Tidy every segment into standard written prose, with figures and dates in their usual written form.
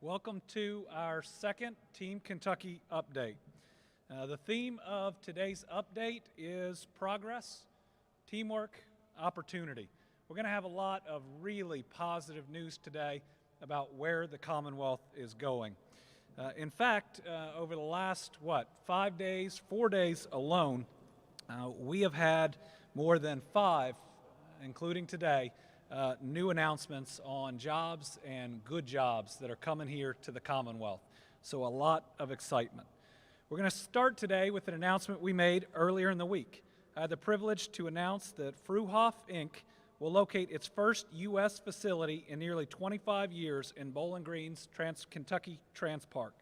Welcome to our second Team Kentucky update. The theme of today's update is progress, teamwork, opportunity. We're going to have a lot of really positive news today about where the Commonwealth is going. In fact, over the last, 4 days alone, we have had more than 5, including today, new announcements on jobs and good jobs that are coming here to the Commonwealth. So a lot of excitement. We're going to start today with an announcement we made earlier in the week. I had the privilege to announce that Fruhoff, Inc. will locate its first U.S. facility in nearly 25 years in Bowling Green's Kentucky Transpark.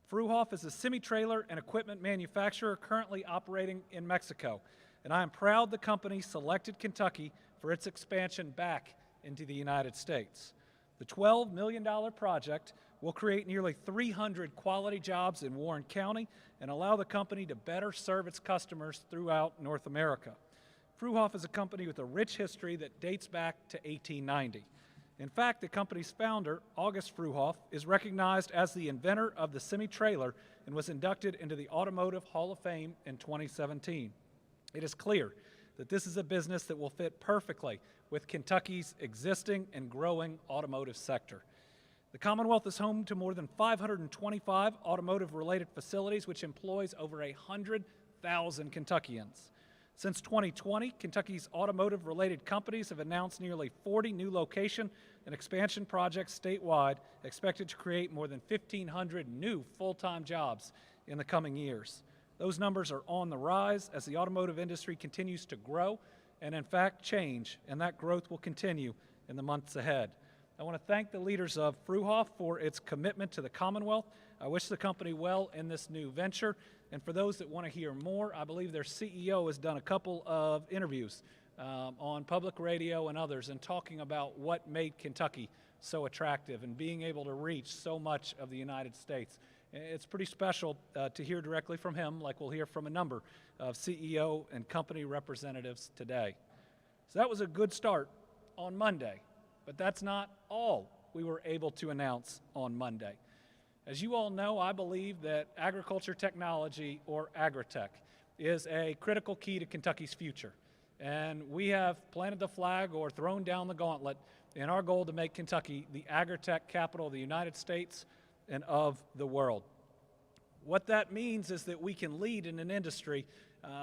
Fruhoff is a semi-trailer and equipment manufacturer currently operating in Mexico, and I am proud the company selected Kentucky for its expansion back into the United States. The $12 million project will create nearly 300 quality jobs in Warren County and allow the company to better serve its customers throughout North America. Fruhoff is a company with a rich history that dates back to 1890. In fact, the company's founder, August Fruhoff, is recognized as the inventor of the semi-trailer and was inducted into the Automotive Hall of Fame in 2017. It is clear that this is a business that will fit perfectly with Kentucky's existing and growing automotive sector. The Commonwealth is home to more than 525 automotive-related facilities, which employs over 100,000 Kentuckians. Since 2020, Kentucky's automotive-related companies have announced nearly 40 new location and expansion projects statewide, expected to create more than 1,500 new full-time jobs in the coming years. Those numbers are on the rise as the automotive industry continues to grow and, in fact, change, and that growth will continue in the months ahead. I want to thank the leaders of Fruhoff for its commitment to the Commonwealth. I wish the company well in this new venture. And for those that want to hear more, I believe their CEO has done a couple of interviews on public radio and others and talking about what made Kentucky so attractive and being able to reach so much of the United States. It's pretty special to hear directly from him, like we'll hear from a number of CEO and company representatives today. So that was a good start on Monday, but that's not all we were able to announce on Monday. As you all know, I believe that agriculture technology, or agritech, is a critical key to Kentucky's future. And we have planted the flag or thrown down the gauntlet in our goal to make Kentucky the agritech capital of the United States and of the world. What that means is that we can lead in an industry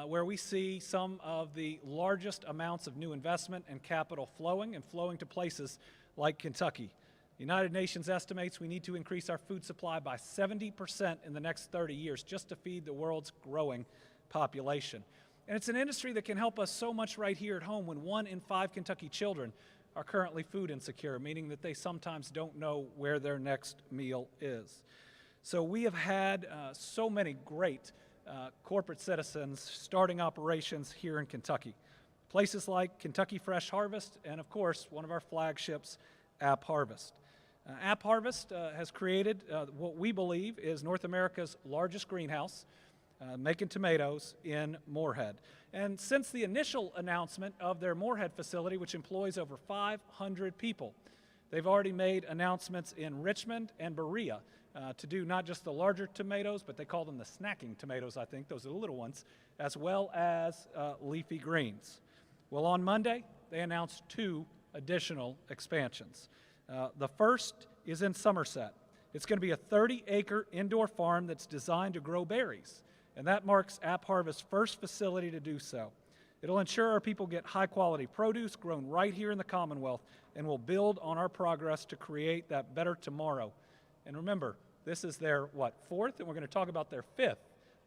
where we see some of the largest amounts of new investment and capital flowing to places like Kentucky. The United Nations estimates we need to increase our food supply by 70% in the next 30 years just to feed the world's growing population. And it's an industry that can help us so much right here at home when 1 in 5 Kentucky children are currently food insecure, meaning that they sometimes don't know where their next meal is. So we have had so many great corporate citizens starting operations here in Kentucky. Places like Kentucky Fresh Harvest and, of course, one of our flagships, App Harvest. App Harvest has created what we believe is North America's largest greenhouse, making tomatoes in Moorhead. And since the initial announcement of their Moorhead facility, which employs over 500 people, they've already made announcements in Richmond and Berea to do not just the larger tomatoes, but they call them the snacking tomatoes, I think. Those are the little ones, as well as leafy greens. Well, on Monday, they announced 2 additional expansions. The first is in Somerset. It's going to be a 30-acre indoor farm that's designed to grow berries, and that marks App Harvest's first facility to do so. It'll ensure our people get high-quality produce grown right here in the Commonwealth, and will build on our progress to create that better tomorrow. And remember, this is their, 4th, and we're going to talk about their 5th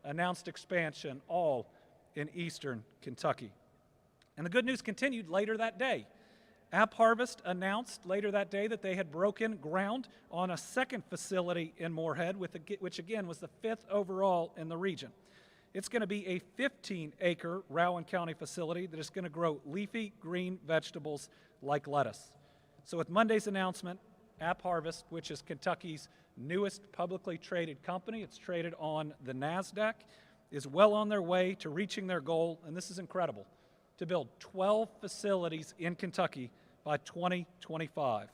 announced expansion, all in eastern Kentucky. And the good news continued later that day. App Harvest announced later that day that they had broken ground on a second facility in Moorhead, which again was the 5th overall in the region. It's going to be a 15-acre Rowan County facility that is going to grow leafy green vegetables like lettuce. So with Monday's announcement, App Harvest, which is Kentucky's newest publicly traded company, it's traded on the NASDAQ, is well on their way to reaching their goal, and this is incredible, to build 12 facilities in Kentucky by 2025.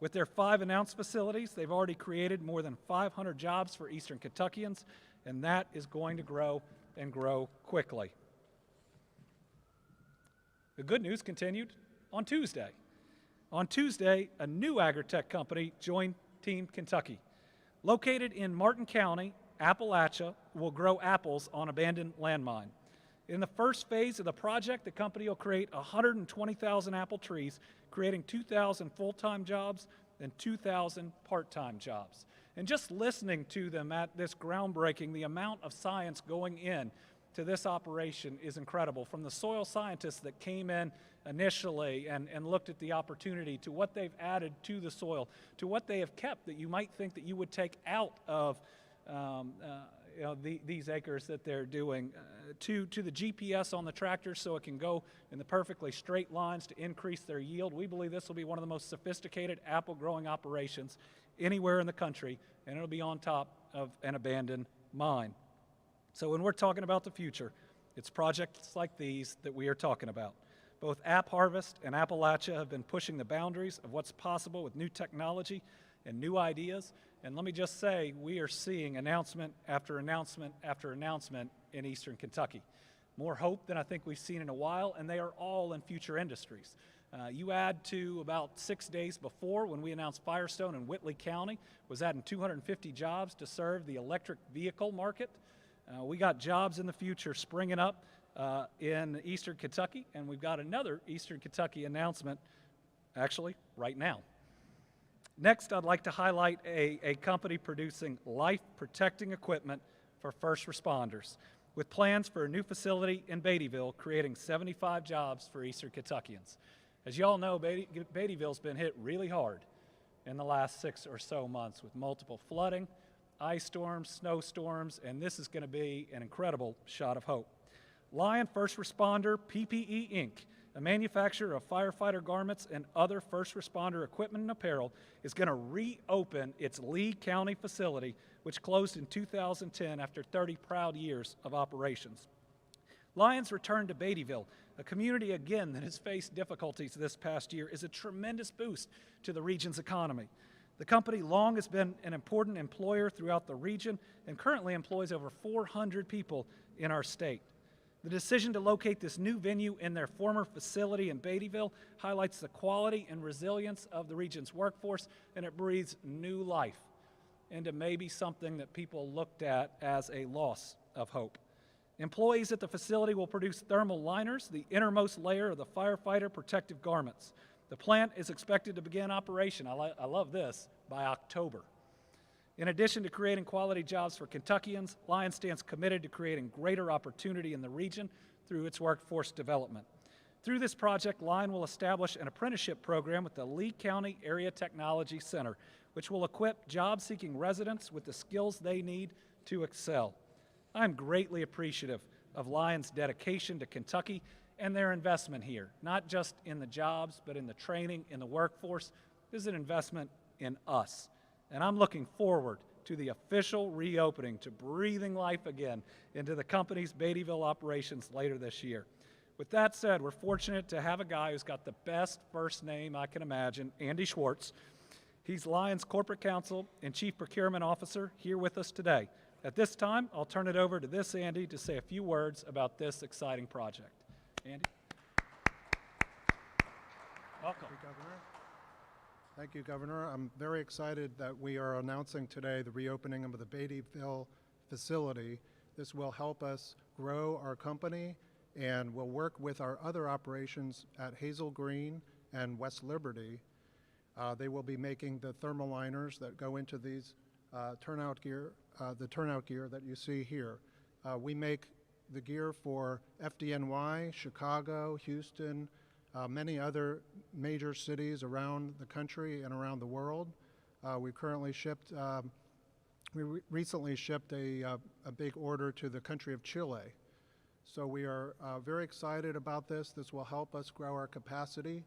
With their 5 announced facilities, they've already created more than 500 jobs for Eastern Kentuckians, and that is going to grow and grow quickly. The good news continued on Tuesday. On Tuesday, a new agri-tech company joined Team Kentucky. Located in Martin County, Appalachia will grow apples on abandoned landmine. In the first phase of the project, the company will create 120,000 apple trees, creating 2,000 full-time jobs and 2,000 part-time jobs. And just listening to them at this groundbreaking, the amount of science going in to this operation is incredible. From the soil scientists that came in initially and looked at the opportunity, to what they've added to the soil, to what they have kept that you might think that you would take out of these acres that they're doing, to the GPS on the tractor so it can go in the perfectly straight lines to increase their yield. We believe this will be one of the most sophisticated apple growing operations anywhere in the country, and it'll be on top of an abandoned mine. So when we're talking about the future, it's projects like these that we are talking about. Both App Harvest and Appalachia have been pushing the boundaries of what's possible with new technology and new ideas. And let me just say, we are seeing announcement after announcement after announcement in Eastern Kentucky. More hope than I think we've seen in a while, and they are all in future industries. You add to about 6 days before, when we announced Firestone in Whitley County was adding 250 jobs to serve the electric vehicle market. We got jobs in the future springing up in Eastern Kentucky, and we've got another Eastern Kentucky announcement actually right now. Next, I'd like to highlight a company producing life-protecting equipment for first responders, with plans for a new facility in Beattyville, creating 75 jobs for Eastern Kentuckians. As you all know, Beattyville's been hit really hard in the last 6 or so months with multiple flooding, ice storms, snowstorms, and this is going to be an incredible shot of hope. Lion First Responder PPE Inc., a manufacturer of firefighter garments and other first responder equipment and apparel, is going to reopen its Lee County facility, which closed in 2010 after 30 proud years of operations. Lion's return to Beattyville, a community again that has faced difficulties this past year, is a tremendous boost to the region's economy. The company long has been an important employer throughout the region and currently employs over 400 people in our state. The decision to locate this new venue in their former facility in Beattyville highlights the quality and resilience of the region's workforce, and it breathes new life into maybe something that people looked at as a loss of hope. Employees at the facility will produce thermal liners, the innermost layer of the firefighter protective garments. The plant is expected to begin operation, I love this, by October. In addition to creating quality jobs for Kentuckians, Lion stands committed to creating greater opportunity in the region through its workforce development. Through this project, Lion will establish an apprenticeship program with the Lee County Area Technology Center, which will equip job-seeking residents with the skills they need to excel. I'm greatly appreciative of Lion's dedication to Kentucky and their investment here, not just in the jobs, but in the training, in the workforce. This is an investment in us. And I'm looking forward to the official reopening, to breathing life again into the company's Beattyville operations later this year. With that said, we're fortunate to have a guy who's got the best first name I can imagine, Andy Schwartz. He's Lion's Corporate Counsel and Chief Procurement Officer here with us today. At this time, I'll turn it over to this Andy to say a few words about this exciting project. Andy? Welcome. Thank you, Governor. I'm very excited that we are announcing today the reopening of the Beattyville facility. This will help us grow our company and will work with our other operations at Hazel Green and West Liberty. They will be making the thermal liners that go into these turnout gear that you see here. We make the gear for FDNY, Chicago, Houston, many other major cities around the country and around the world. We recently shipped a big order to the country of Chile. So we are very excited about this. This will help us grow our capacity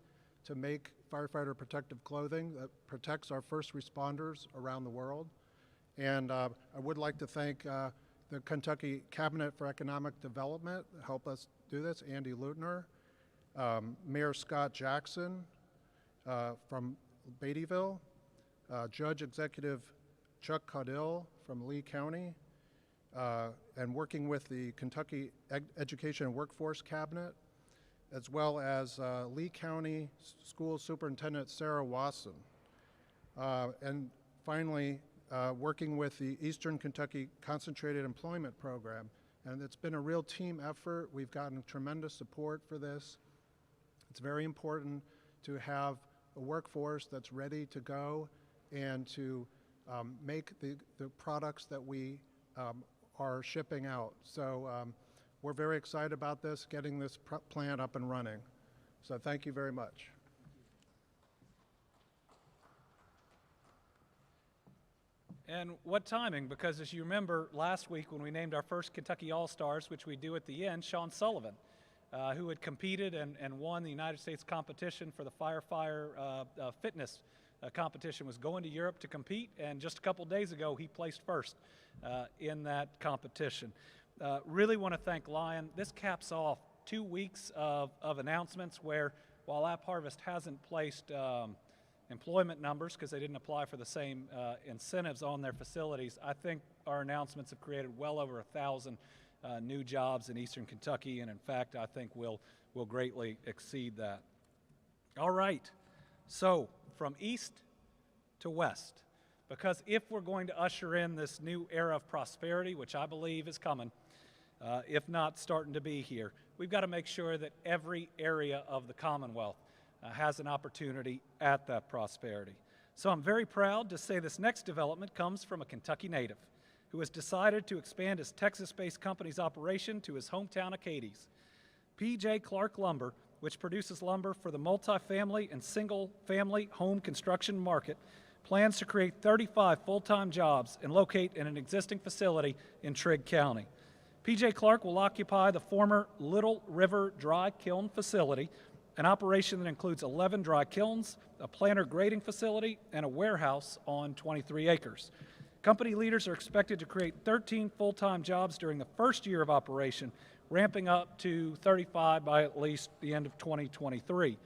to make firefighter protective clothing that protects our first responders around the world. And I would like to thank the Kentucky Cabinet for Economic Development to help us do this, Andy Leutner, Mayor Scott Jackson from Beattyville, Judge Executive Chuck Caudill from Lee County, and working with the Kentucky Education and Workforce Cabinet, as well as Lee County School Superintendent Sarah Wasson. And finally, working with the Eastern Kentucky Concentrated Employment Program. And it's been a real team effort. We've gotten tremendous support for this. It's very important to have a workforce that's ready to go and to make the products that we are shipping out. So we're very excited about this, getting this plant up and running. So thank you very much. And what timing, because as you remember last week when we named our first Kentucky All-Stars, which we do at the end, Sean Sullivan, who had competed and won the United States competition for the firefighter fitness competition, was going to Europe to compete, and just a couple days ago he placed first in that competition. Really want to thank Lion. This caps off 2 weeks of announcements where, while AppHarvest hasn't placed employment numbers because they didn't apply for the same incentives on their facilities, I think our announcements have created well over 1,000 new jobs in Eastern Kentucky, and in fact I think we'll greatly exceed that. All right, so from east to west, because if we're going to usher in this new era of prosperity, which I believe is coming, if not starting to be here, we've got to make sure that every area of the Commonwealth has an opportunity at that prosperity. So I'm very proud to say this next development comes from a Kentucky native who has decided to expand his Texas-based company's operation to his hometown of Cadiz. P.J. Clark Lumber, which produces lumber for the multifamily and single-family home construction market, plans to create 35 full-time jobs and locate in an existing facility in Trigg County. P.J. Clark will occupy the former Little River Dry Kiln facility, an operation that includes 11 dry kilns, a planter grading facility, and a warehouse on 23 acres. Company leaders are expected to create 13 full-time jobs during the first year of operation, ramping up to 35 by at least the end of 2023.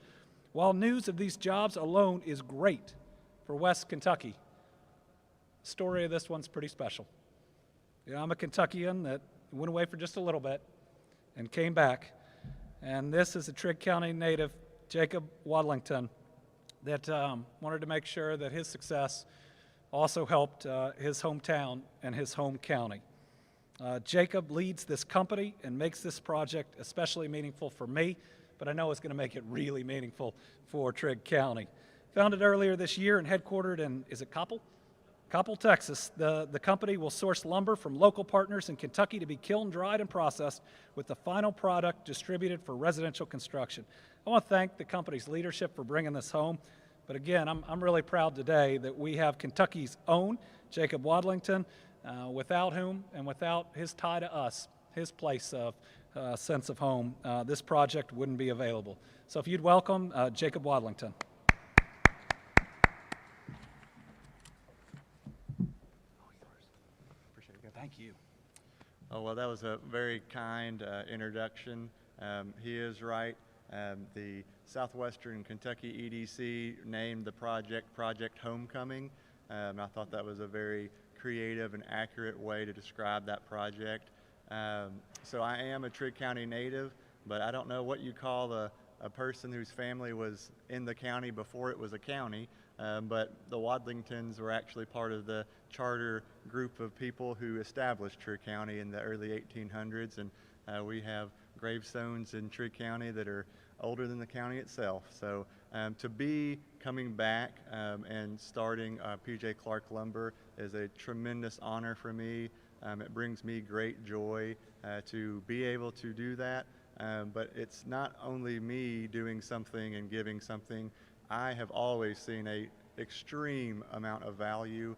While news of these jobs alone is great for West Kentucky, the story of this one's pretty special. You know, I'm a Kentuckian that went away for just a little bit and came back. And this is a Trigg County native, Jacob Wadlington, that wanted to make sure that his success also helped his hometown and his home county. Jacob leads this company and makes this project especially meaningful for me, but I know it's going to make it really meaningful for Trigg County. Founded earlier this year and headquartered in, is it Coppell? Coppell, Texas, the company will source lumber from local partners in Kentucky to be kiln dried and processed, with the final product distributed for residential construction. I want to thank the company's leadership for bringing this home. But again, I'm really proud today that we have Kentucky's own Jacob Wadlington, without whom and without his tie to us, his place of sense of home, this project wouldn't be available. So if you'd welcome Jacob Wadlington. Thank you. Oh, well, that was a very kind introduction. He is right. The Southwestern Kentucky EDC named the project Project Homecoming. I thought that was a very creative and accurate way to describe that project. So I am a Trigg County native, but I don't know what you call a person whose family was in the county before it was a county. But the Wadlingtons were actually part of the charter group of people who established Trigg County in the early 1800s, and we have gravestones in Trigg County that are older than the county itself. So to be coming back and starting P.J. Clark Lumber is a tremendous honor for me. It brings me great joy to be able to do that, but it's not only me doing something and giving something. I have always seen an extreme amount of value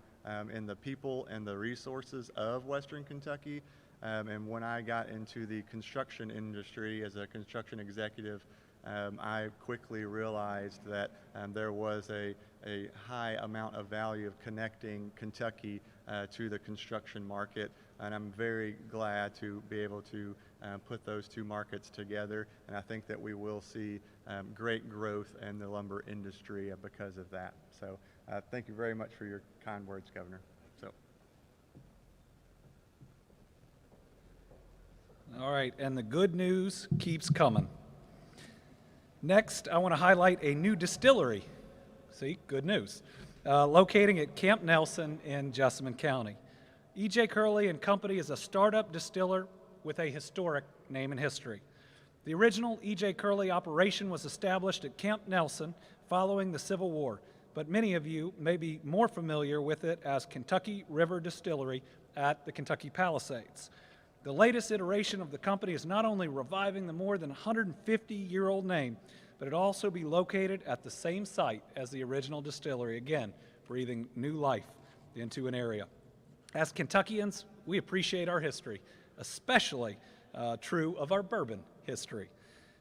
in the people and the resources of Western Kentucky. And when I got into the construction industry as a construction executive, I quickly realized that there was a high amount of value of connecting Kentucky to the construction market. And I'm very glad to be able to put those two markets together, and I think that we will see great growth in the lumber industry because of that. So thank you very much for your kind words, Governor. All right, and the good news keeps coming. Next, I want to highlight a new distillery. See, good news. Locating at Camp Nelson in Jessamine County. E.J. Curley and Company is a startup distiller with a historic name and history. The original E.J. Curley operation was established at Camp Nelson following the Civil War, but many of you may be more familiar with it as Kentucky River Distillery at the Kentucky Palisades. The latest iteration of the company is not only reviving the more than 150-year-old name, but it also be located at the same site as the original distillery, again, breathing new life into an area. As Kentuckians, we appreciate our history, especially true of our bourbon history.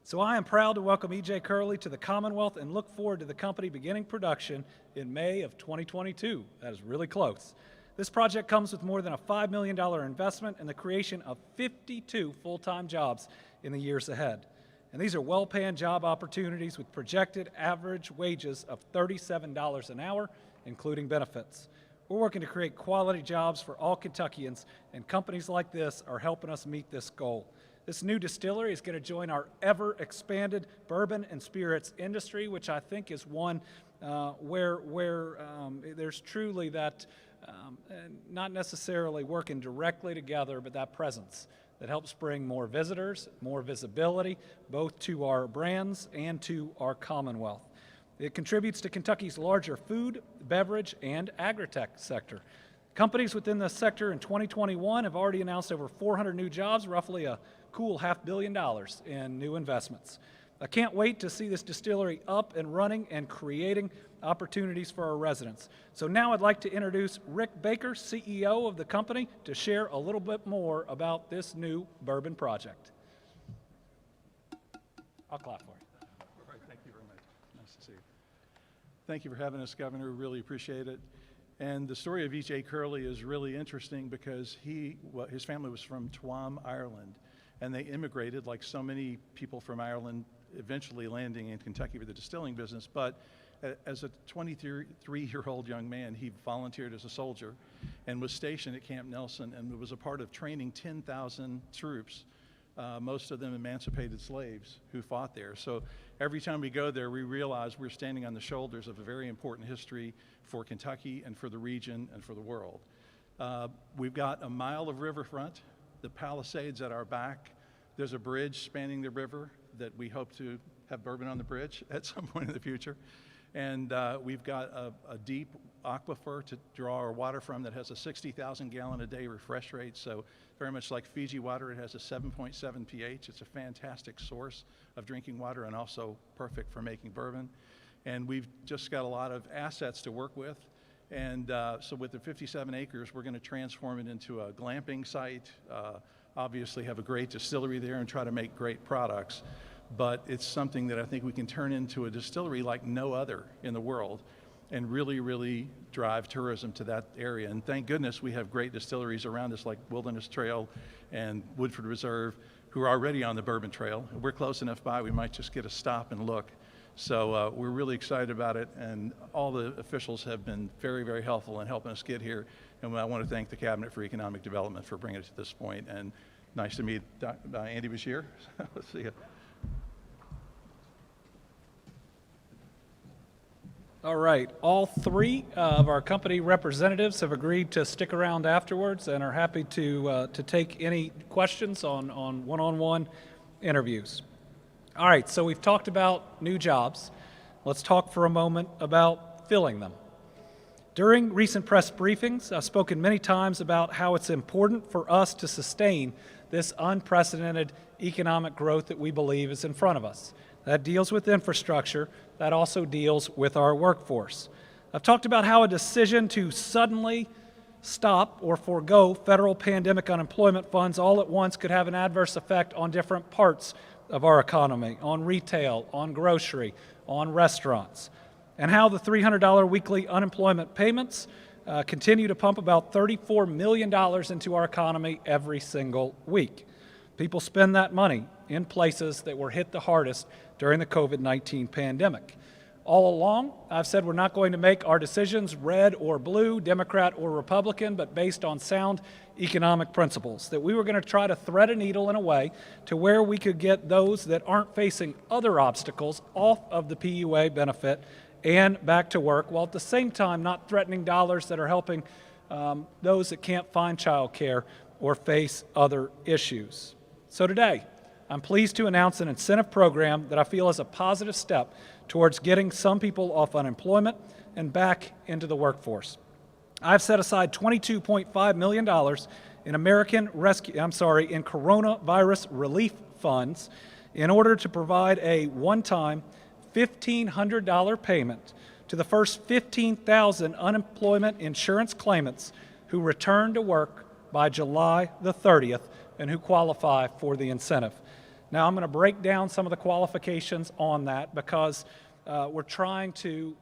So I am proud to welcome E.J. Curley to the Commonwealth and look forward to the company beginning production in May of 2022. That is really close. This project comes with more than a $5 million investment and the creation of 52 full-time jobs in the years ahead. And these are well-paying job opportunities with projected average wages of $37 an hour, including benefits. We're working to create quality jobs for all Kentuckians, and companies like this are helping us meet this goal. This new distillery is going to join our ever-expanded bourbon and spirits industry, which I think is one where there's truly that not necessarily working directly together, but that presence that helps bring more visitors, more visibility, both to our brands and to our Commonwealth. It contributes to Kentucky's larger food, beverage, and agritech sector. Companies within this sector in 2021 have already announced over 400 new jobs, roughly a cool $500 million in new investments. I can't wait to see this distillery up and running and creating opportunities for our residents. So now I'd like to introduce Rick Baker, CEO of the company, to share a little bit more about this new bourbon project. I'll clap for you. All right, thank you very much. Nice to see you. Thank you for having us, Governor. We really appreciate it. And the story of E.J. Curley is really interesting because his family was from Tuam, Ireland, and they immigrated like so many people from Ireland, eventually landing in Kentucky for the distilling business. But as a 23-year-old young man, he volunteered as a soldier and was stationed at Camp Nelson and was a part of training 10,000 troops, most of them emancipated slaves who fought there. So every time we go there, we realize we're standing on the shoulders of a very important history for Kentucky and for the region and for the world. We've got a mile of riverfront, the Palisades at our back. There's a bridge spanning the river that we hope to have bourbon on the bridge at some point in the future. And we've got a deep aquifer to draw our water from that has a 60,000 gallon a day refresh rate. So very much like Fiji water, it has a 7.7 pH. It's a fantastic source of drinking water and also perfect for making bourbon. And we've just got a lot of assets to work with. And so with the 57 acres, we're going to transform it into a glamping site, obviously have a great distillery there and try to make great products. But it's something that I think we can turn into a distillery like no other in the world and really, really drive tourism to that area. And thank goodness we have great distilleries around us like Wilderness Trail and Woodford Reserve who are already on the Bourbon Trail. We're close enough by, we might just get a stop and look. So we're really excited about it, and all the officials have been very, very helpful in helping us get here. And I want to thank the Cabinet for Economic Development for bringing it to this point. And nice to meet Andy Beshear. Let's see you. All right, all three of our company representatives have agreed to stick around afterwards and are happy to take any questions on one-on-one interviews. All right, so we've talked about new jobs. Let's talk for a moment about filling them. During recent press briefings, I've spoken many times about how it's important for us to sustain this unprecedented economic growth that we believe is in front of us. That deals with infrastructure. That also deals with our workforce. I've talked about how a decision to suddenly stop or forego federal pandemic unemployment funds all at once could have an adverse effect on different parts of our economy, on retail, on grocery, on restaurants, and how the $300 weekly unemployment payments continue to pump about $34 million into our economy every single week. People spend that money in places that were hit the hardest during the COVID-19 pandemic. All along, I've said we're not going to make our decisions red or blue, Democrat or Republican, but based on sound economic principles, that we were going to try to thread a needle in a way to where we could get those that aren't facing other obstacles off of the PUA benefit and back to work, while at the same time not threatening dollars that are helping those that can't find child care or face other issues. So today, I'm pleased to announce an incentive program that I feel is a positive step towards getting some people off unemployment and back into the workforce. I've set aside $22.5 million in in coronavirus relief funds in order to provide a one-time $1,500 payment to the first 15,000 unemployment insurance claimants who return to work by July the 30th and who qualify for the incentive. Now, I'm going to break down some of the qualifications on that because we're trying to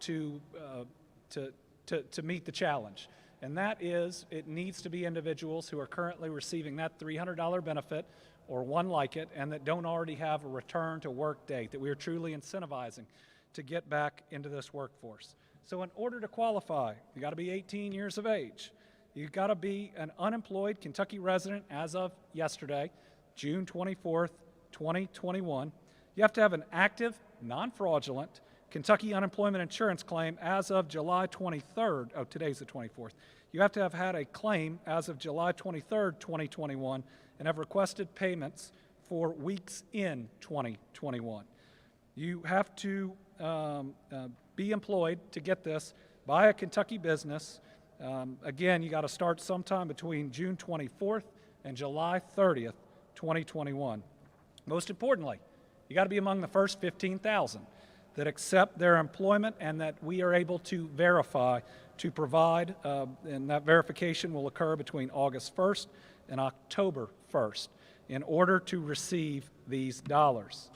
meet the challenge. And that is, it needs to be individuals who are currently receiving that $300 benefit or one like it and that don't already have a return to work date, that we are truly incentivizing to get back into this workforce. So in order to qualify, you got to be 18 years of age. You've got to be an unemployed Kentucky resident as of yesterday, June 24th, 2021. You have to have an active, non-fraudulent Kentucky unemployment insurance claim as of July 23rd. Oh, today's the 24th. You have to have had a claim as of July 23rd, 2021, and have requested payments for weeks in 2021. You have to be employed to get this by a Kentucky business. Again, you got to start sometime between June 24th and July 30th, 2021. Most importantly, you got to be among the first 15,000 that accept their employment and that we are able to verify to provide, and that verification will occur between August 1st and October 1st in order to receive these dollars.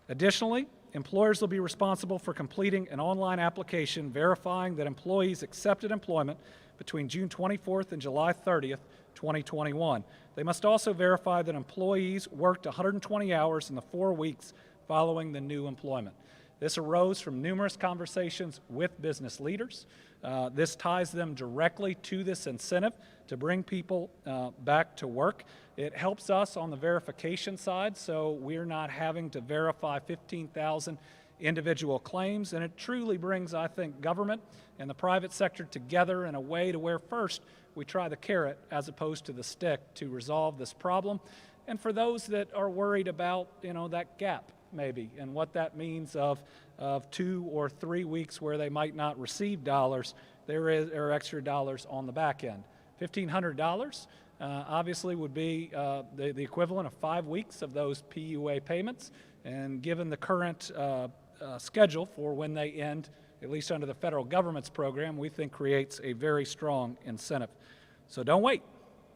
Additionally, employers will be responsible for completing an online application verifying that employees accepted employment between June 24th and July 30th, 2021. They must also verify that employees worked 120 hours in the 4 weeks following the new employment. This arose from numerous conversations with business leaders. This ties them directly to this incentive to bring people back to work. It helps us on the verification side, so we're not having to verify 15,000 individual claims, and it truly brings, I think, government and the private sector together in a way to where first we try the carrot as opposed to the stick to resolve this problem. And for those that are worried about, that gap maybe and what that means of 2 or 3 weeks where they might not receive dollars, there are extra dollars on the back end. $1,500 obviously would be the equivalent of 5 weeks of those PUA payments, and given the current schedule for when they end, at least under the federal government's program, we think creates a very strong incentive. So don't wait.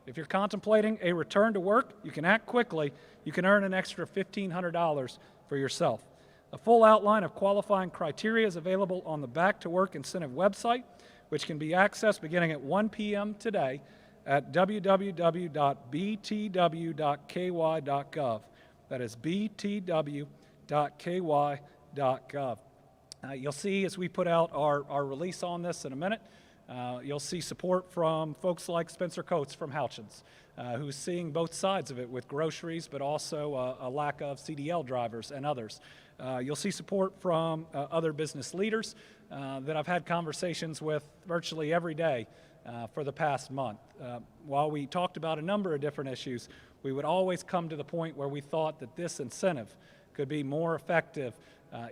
If you're contemplating a return to work, you can act quickly. You can earn an extra $1,500 for yourself. A full outline of qualifying criteria is available on the Back to Work Incentive website, which can be accessed beginning at 1 p.m. today at www.btw.ky.gov. That is btw.ky.gov. You'll see as we put out our release on this in a minute, you'll see support from folks like Spencer Coates from Houchins, who's seeing both sides of it with groceries, but also a lack of CDL drivers and others. You'll see support from other business leaders that I've had conversations with virtually every day for the past month. While we talked about a number of different issues, we would always come to the point where we thought that this incentive could be more effective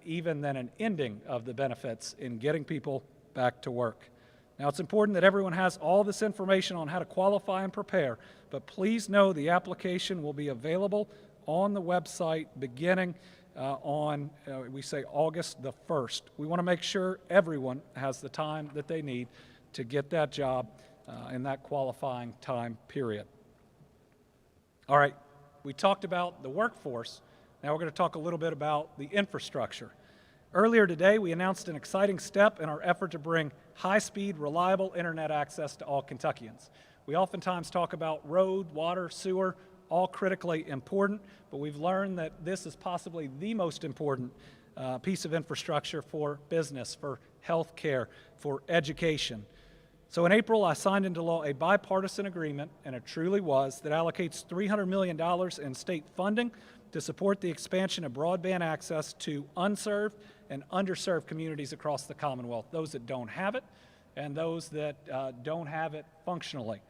even than an ending of the benefits in getting people back to work. Now, it's important that everyone has all this information on how to qualify and prepare, but please know the application will be available on the website beginning on, we say, August the 1st. We want to make sure everyone has the time that they need to get that job in that qualifying time period. All right, we talked about the workforce. Now we're going to talk a little bit about the infrastructure. Earlier today, we announced an exciting step in our effort to bring high-speed, reliable internet access to all Kentuckians. We oftentimes talk about road, water, sewer, all critically important, but we've learned that this is possibly the most important piece of infrastructure for business, for health care, for education. So in April, I signed into law a bipartisan agreement, and it truly was, that allocates $300 million in state funding to support the expansion of broadband access to unserved and underserved communities across the Commonwealth, those that don't have it and those that don't have it functionally.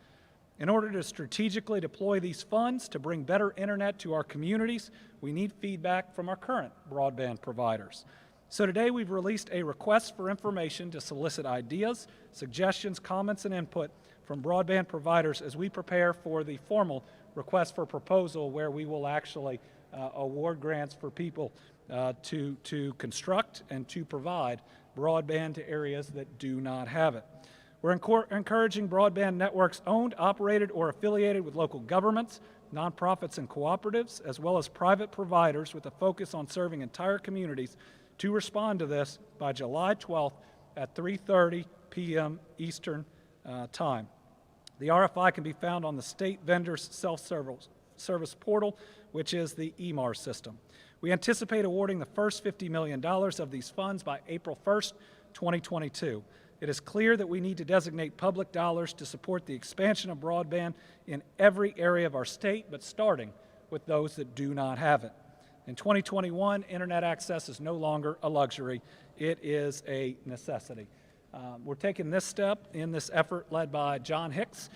In order to strategically deploy these funds to bring better internet to our communities, we need feedback from our current broadband providers. So today we've released a request for information to solicit ideas, suggestions, comments, and input from broadband providers as we prepare for the formal request for proposal, where we will actually award grants for people to construct and to provide broadband to areas that do not have it. We're encouraging broadband networks owned, operated, or affiliated with local governments, nonprofits, and cooperatives, as well as private providers with a focus on serving entire communities, to respond to this by July 12th at 3:30 p.m. Eastern Time. The RFI can be found on the state vendor's self-service portal, which is the EMAR system. We anticipate awarding the first $50 million of these funds by April 1st, 2022. It is clear that we need to designate public dollars to support the expansion of broadband in every area of our state, but starting with those that do not have it. In 2021, internet access is no longer a luxury. It is a necessity. We're taking this step in this effort led by John Hicks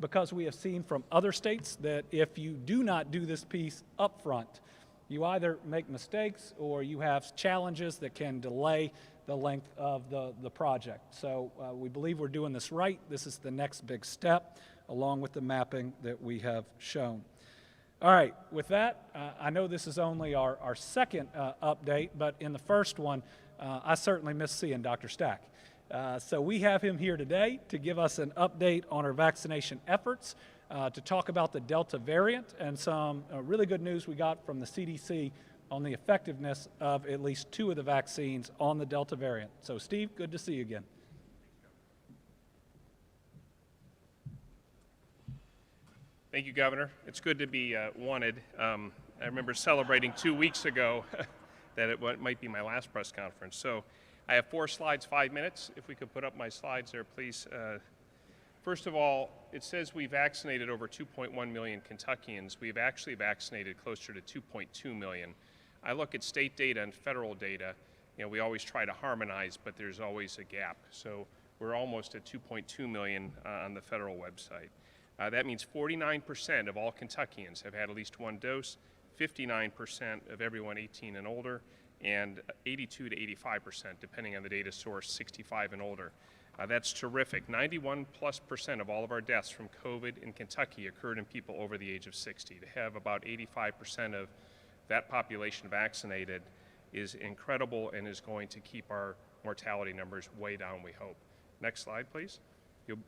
because we have seen from other states that if you do not do this piece up front, you either make mistakes or you have challenges that can delay the length of the project. So we believe we're doing this right. This is the next big step, along with the mapping that we have shown. All right, with that, I know this is only our second update, but in the first one, I certainly miss seeing Dr. Stack. So we have him here today to give us an update on our vaccination efforts, to talk about the Delta variant and some really good news we got from the CDC on the effectiveness of at least 2 of the vaccines on the Delta variant. So Steve, good to see you again. Thank you, Governor. It's good to be wanted. I remember celebrating 2 weeks ago that it might be my last press conference. So I have 4 slides, 5 minutes. If we could put up my slides there, please. First of all, it says we vaccinated over 2.1 million Kentuckians. We've actually vaccinated closer to 2.2 million. I look at state data and federal data. You know, we always try to harmonize, but there's always a gap. So we're almost at 2.2 million on the federal website. That means 49% of all Kentuckians have had at least 1 dose, 59% of everyone 18 and older, and 82 to 85%, depending on the data source, 65 and older. That's terrific. 91+% of all of our deaths from COVID in Kentucky occurred in people over the age of 60. To have about 85% of that population vaccinated is incredible and is going to keep our mortality numbers way down, we hope. Next slide, please. You'll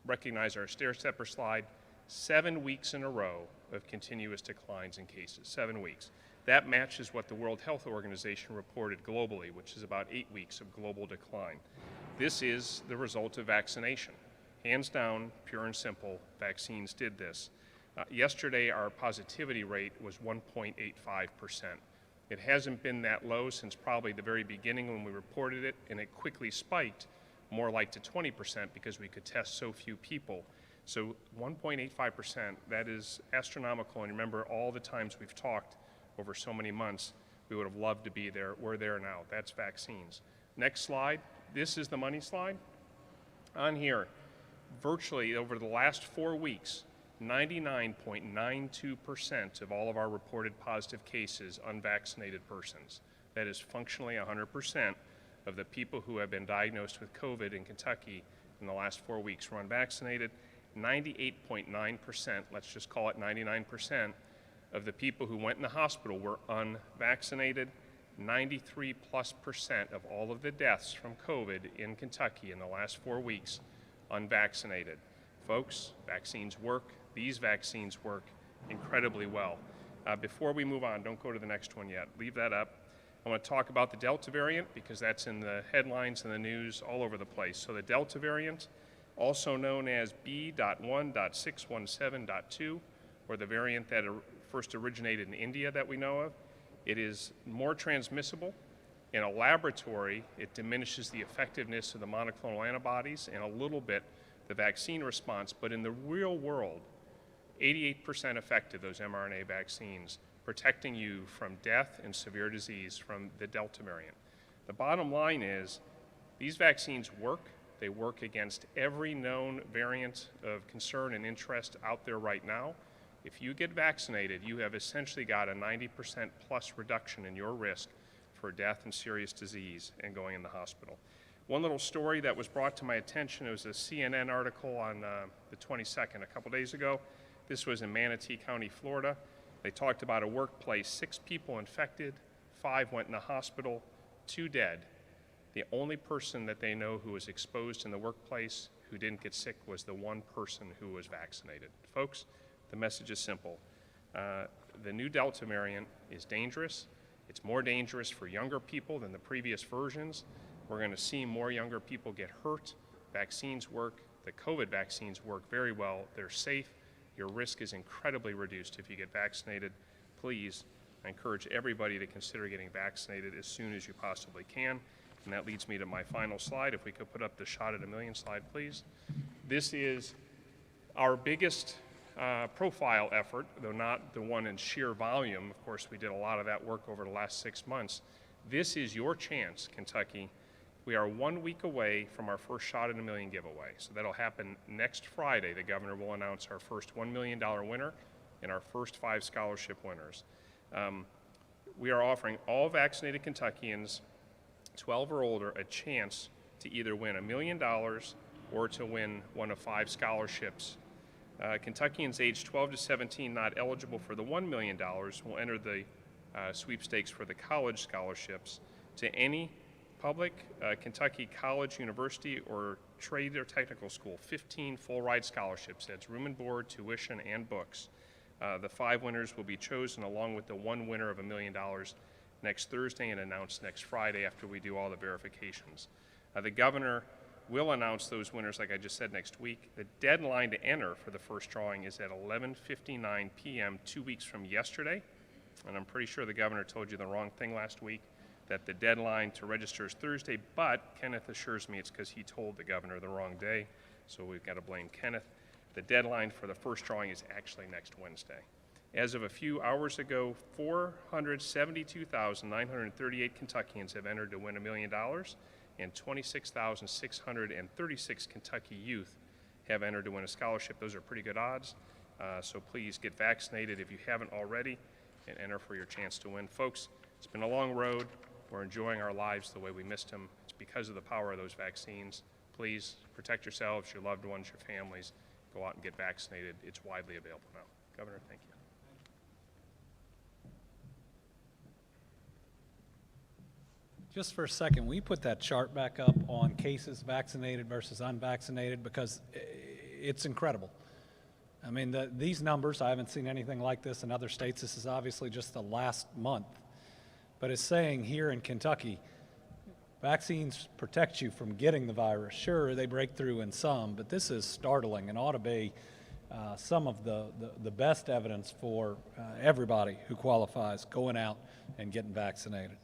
recognize our stair-stepper slide. 7 weeks in a row of continuous declines in cases, 7 weeks. That matches what the World Health Organization reported globally, which is about 8 weeks of global decline. This is the result of vaccination. Hands down, pure and simple, vaccines did this. Yesterday, our positivity rate was 1.85%. It hasn't been that low since probably the very beginning when we reported it, and it quickly spiked more like to 20% because we could test so few people. So 1.85%, that is astronomical, and remember all the times we've talked over so many months, we would have loved to be there. We're there now. That's vaccines. Next slide. This is the money slide. On here, virtually over the last 4 weeks, 99.92% of all of our reported positive cases, unvaccinated persons. That is functionally 100% of the people who have been diagnosed with COVID in Kentucky in the last 4 weeks were unvaccinated. 98.9%, let's just call it 99%, of the people who went in the hospital were unvaccinated. 93+% of all of the deaths from COVID in Kentucky in the last 4 weeks, unvaccinated. Folks, vaccines work. These vaccines work incredibly well. Before we move on, don't go to the next one yet. Leave that up. I want to talk about the Delta variant because that's in the headlines and the news all over the place. So the Delta variant, also known as B.1.617.2, or the variant that first originated in India that we know of. It is more transmissible. In a laboratory, it diminishes the effectiveness of the monoclonal antibodies and a little bit the vaccine response, but in the real world, 88% effective, those mRNA vaccines, protecting you from death and severe disease from the Delta variant. The bottom line is these vaccines work. They work against every known variant of concern and interest out there right now. If you get vaccinated, you have essentially got a 90% plus reduction in your risk for death and serious disease and going in the hospital. One little story that was brought to my attention, it was a CNN article on the 22nd, a couple days ago. This was in Manatee County, Florida. They talked about a workplace, 6 people infected, 5 went in the hospital, 2 dead. The only person that they know who was exposed in the workplace who didn't get sick was the one person who was vaccinated. Folks, the message is simple. The new Delta variant is dangerous. It's more dangerous for younger people than the previous versions. We're going to see more younger people get hurt. Vaccines work. The COVID vaccines work very well. They're safe. Your risk is incredibly reduced if you get vaccinated. Please, I encourage everybody to consider getting vaccinated as soon as you possibly can. And that leads me to my final slide. If we could put up the shot at a million slide, please. This is our biggest profile effort, though not the one in sheer volume. Of course, we did a lot of that work over the last 6 months. This is your chance, Kentucky. We are 1 week away from our first shot at a million giveaway. So that'll happen next Friday. The governor will announce our first $1 million winner and our first 5 scholarship winners. We are offering all vaccinated Kentuckians 12 or older a chance to either win $1 million or to win one of 5 scholarships. Kentuckians aged 12 to 17 not eligible for the $1 million will enter the sweepstakes for the college scholarships to any public Kentucky college, university, or trade or technical school. 15 full ride scholarships. That's room and board, tuition, and books. The 5 winners will be chosen along with the 1 winner of $1 million next Thursday and announced next Friday after we do all the verifications. The governor will announce those winners, like I just said, next week. The deadline to enter for the first drawing is at 11:59 p.m. 2 weeks from yesterday. And I'm pretty sure the governor told you the wrong thing last week, that the deadline to register is Thursday, but Kenneth assures me it's because he told the governor the wrong day, so we've got to blame Kenneth. The deadline for the first drawing is actually next Wednesday. As of a few hours ago, 472,938 Kentuckians have entered to win $1 million, and 26,636 Kentucky youth have entered to win a scholarship. Those are pretty good odds, so please get vaccinated if you haven't already and enter for your chance to win. Folks, it's been a long road. We're enjoying our lives the way we missed them. It's because of the power of those vaccines. Please protect yourselves, your loved ones, your families. Go out and get vaccinated. It's widely available now. Governor, thank you. Just for a second, will you put that chart back up on cases vaccinated versus unvaccinated? Because it's incredible. I mean, these numbers, I haven't seen anything like this in other states. This is obviously just the last month. But it's saying here in Kentucky, vaccines protect you from getting the virus. Sure, they break through in some, but this is startling and ought to be some of the best evidence for everybody who qualifies going out and getting vaccinated.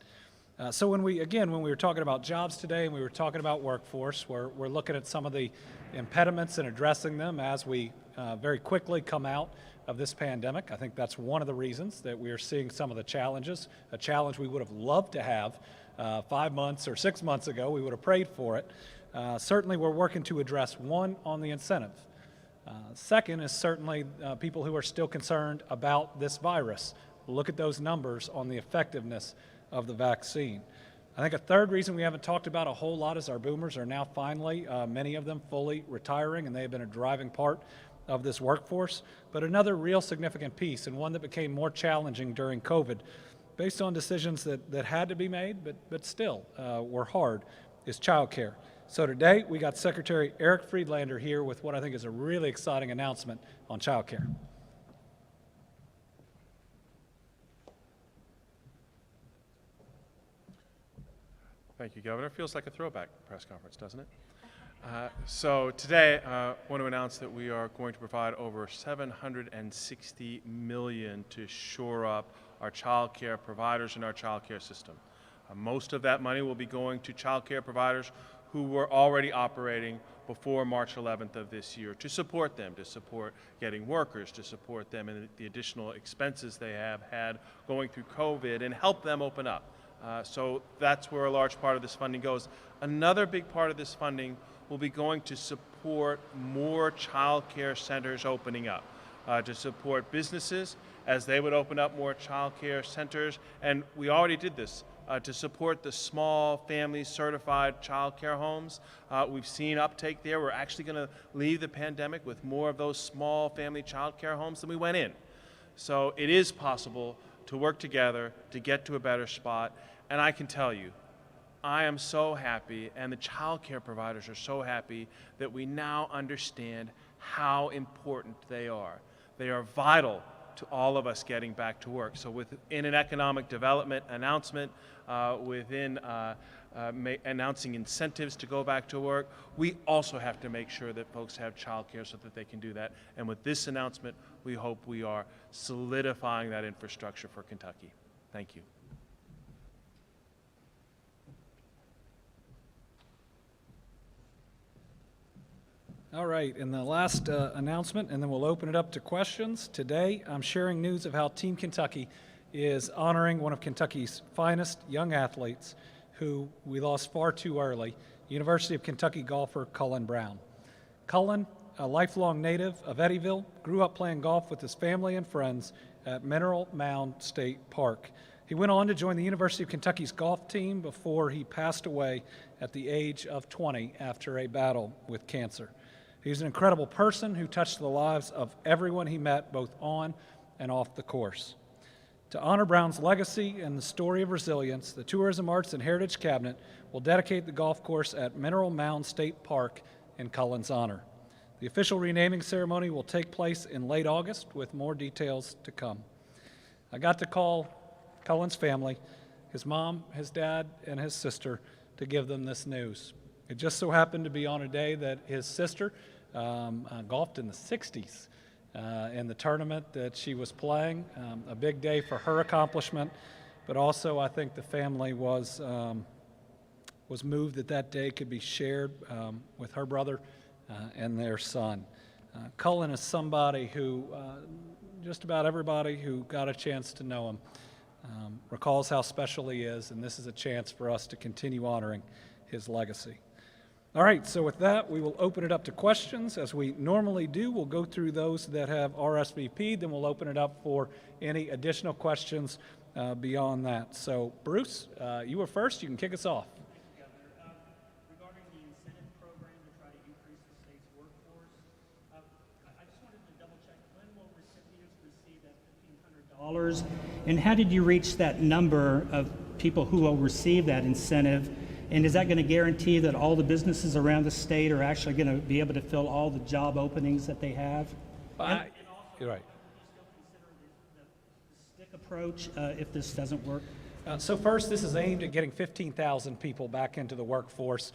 So when we were talking about jobs today and we were talking about workforce, we're looking at some of the impediments and addressing them as we very quickly come out of this pandemic. I think that's one of the reasons that we are seeing some of the challenges, a challenge we would have loved to have 5 months or 6 months ago. We would have prayed for it. Certainly we're working to address one on the incentive. Second is certainly people who are still concerned about this virus. Look at those numbers on the effectiveness of the vaccine. I think a third reason we haven't talked about a whole lot is our boomers are now finally, many of them fully retiring, and they have been a driving part of this workforce. But another real significant piece, and one that became more challenging during COVID, based on decisions that had to be made, but still were hard, is childcare. So today we got Secretary Eric Friedlander here with what I think is a really exciting announcement on childcare. Thank you, Governor. Feels like a throwback press conference, doesn't it? So today, I want to announce that we are going to provide over $760 million to shore up our child care providers and our child care system. Most of that money will be going to child care providers who were already operating before March 11th of this year to support them, to support getting workers, to support them in the additional expenses they have had going through COVID and help them open up. So that's where a large part of this funding goes. Another big part of this funding will be going to support more child care centers opening up, to support businesses as they would open up more child care centers. And we already did this. To support the small family certified child care homes. We've seen uptake there. We're actually going to leave the pandemic with more of those small family child care homes than we went in. So it is possible to work together to get to a better spot. And I can tell you, I am so happy, and the child care providers are so happy that we now understand how important they are. They are vital to all of us getting back to work. So within an economic development announcement, within announcing incentives to go back to work, we also have to make sure that folks have child care so that they can do that. And with this announcement, we hope we are solidifying that infrastructure for Kentucky. Thank you. All right, and the last announcement, and then we'll open it up to questions. Today, I'm sharing news of how Team Kentucky is honoring one of Kentucky's finest young athletes who we lost far too early, University of Kentucky golfer Cullen Brown. Cullen, a lifelong native of Eddyville, grew up playing golf with his family and friends at Mineral Mound State Park. He went on to join the University of Kentucky's golf team before he passed away at the age of 20 after a battle with cancer. He's an incredible person who touched the lives of everyone he met, both on and off the course. To honor Brown's legacy and the story of resilience, the Tourism Arts and Heritage Cabinet will dedicate the golf course at Mineral Mound State Park in Cullen's honor. The official renaming ceremony will take place in late August, with more details to come. I got to call Cullen's family, his mom, his dad, and his sister, to give them this news. It just so happened to be on a day that his sister golfed in the 60s in the tournament that she was playing. A big day for her accomplishment, but also I think the family was moved that that day could be shared with her brother and their son. Cullen is somebody who just about everybody who got a chance to know him recalls how special he is, and this is a chance for us to continue honoring his legacy. All right, so with that, we will open it up to questions. As we normally do, we'll go through those that have RSVP'd, then we'll open it up for any additional questions beyond that. So, Bruce, you were first. You can kick us off. Thank you, Governor. Regarding the incentive program to try to increase the state's workforce, I just wanted to double check, when will recipients receive that $1,500? And how did you reach that number of people who will receive that incentive? And is that going to guarantee that all the businesses around the state are actually going to be able to fill all the job openings that they have? You're right. The stick approach if this doesn't work? So first, this is aimed at getting 15,000 people back into the workforce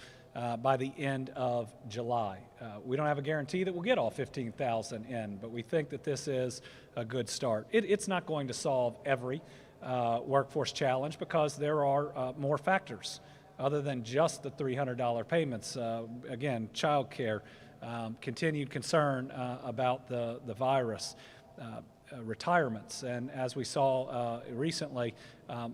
by the end of July. We don't have a guarantee that we'll get all 15,000 in, but we think that this is a good start. It's not going to solve every workforce challenge because there are more factors other than just the $300 payments. Again, child care, continued concern about the virus, retirements, and as we saw recently,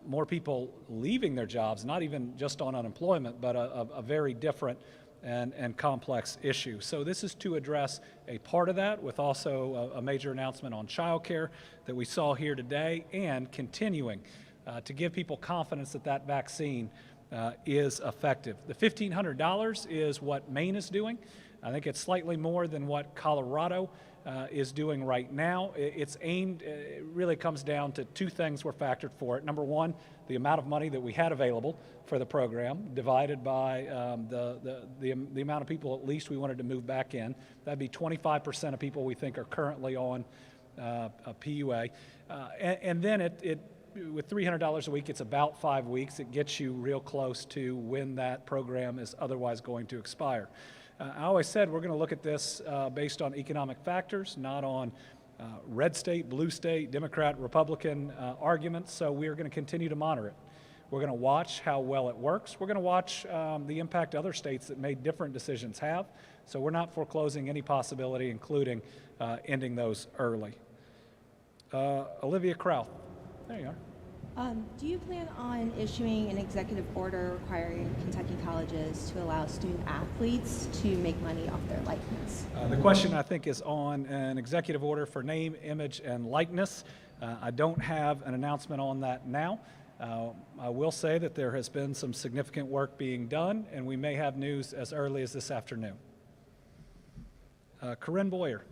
more people leaving their jobs, not even just on unemployment, but a very different and complex issue. So this is to address a part of that, with also a major announcement on child care that we saw here today, and continuing to give people confidence that that vaccine is effective. The $1,500 is what Maine is doing. I think it's slightly more than what Colorado is doing right now. It's aimed, it really comes down to two things were factored for it. Number one, the amount of money that we had available for the program divided by the amount of people at least we wanted to move back in. That'd be 25% of people we think are currently on a PUA. And then with $300 a week, it's about 5 weeks. It gets you real close to when that program is otherwise going to expire. I always said we're going to look at this based on economic factors, not on red state, blue state, Democrat, Republican arguments, so we're going to continue to monitor it. We're going to watch how well it works. We're going to watch the impact other states that made different decisions have, so we're not foreclosing any possibility, including ending those early. Olivia Krauth, there you are. Do you plan on issuing an executive order requiring Kentucky colleges to allow student athletes to make money off their likeness? The question, I think, is on an executive order for name, image, and likeness. I don't have an announcement on that now. I will say that there has been some significant work being done, and we may have news as early as this afternoon. Corinne Boyer.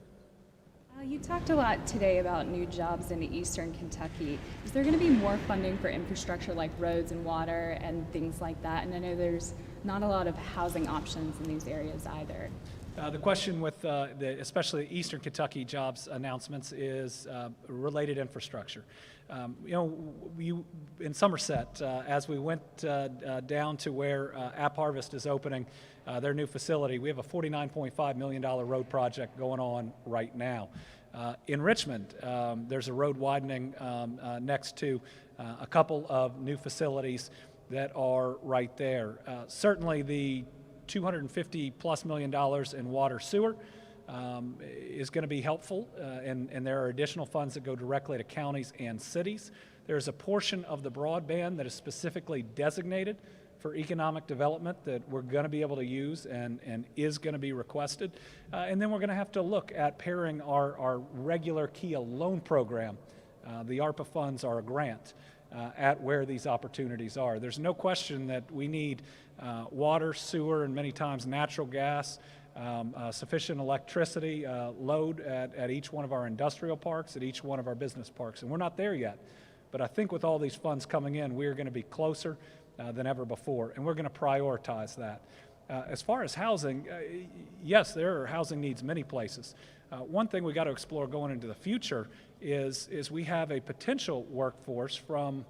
You talked a lot today about new jobs in eastern Kentucky. Is there going to be more funding for infrastructure like roads and water and things like that? And I know there's not a lot of housing options in these areas either. The question with especially Eastern Kentucky jobs announcements is related infrastructure. In Somerset, as we went down to where App Harvest is opening their new facility, we have a $49.5 million road project going on right now. In Richmond, there's a road widening next to a couple of new facilities that are right there. Certainly the $250+ million in water sewer is going to be helpful, and there are additional funds that go directly to counties and cities. There's a portion of the broadband that is specifically designated for economic development that we're going to be able to use and is going to be requested. And then we're going to have to look at pairing our regular KIA loan program. The ARPA funds are a grant at where these opportunities are. There's no question that we need water, sewer, and many times natural gas, sufficient electricity load at each one of our industrial parks, at each one of our business parks. And we're not there yet. But I think with all these funds coming in, we're going to be closer than ever before, and we're going to prioritize that. As far as housing, yes, there are housing needs many places. One thing we got to explore going into the future is we have a potential workforce from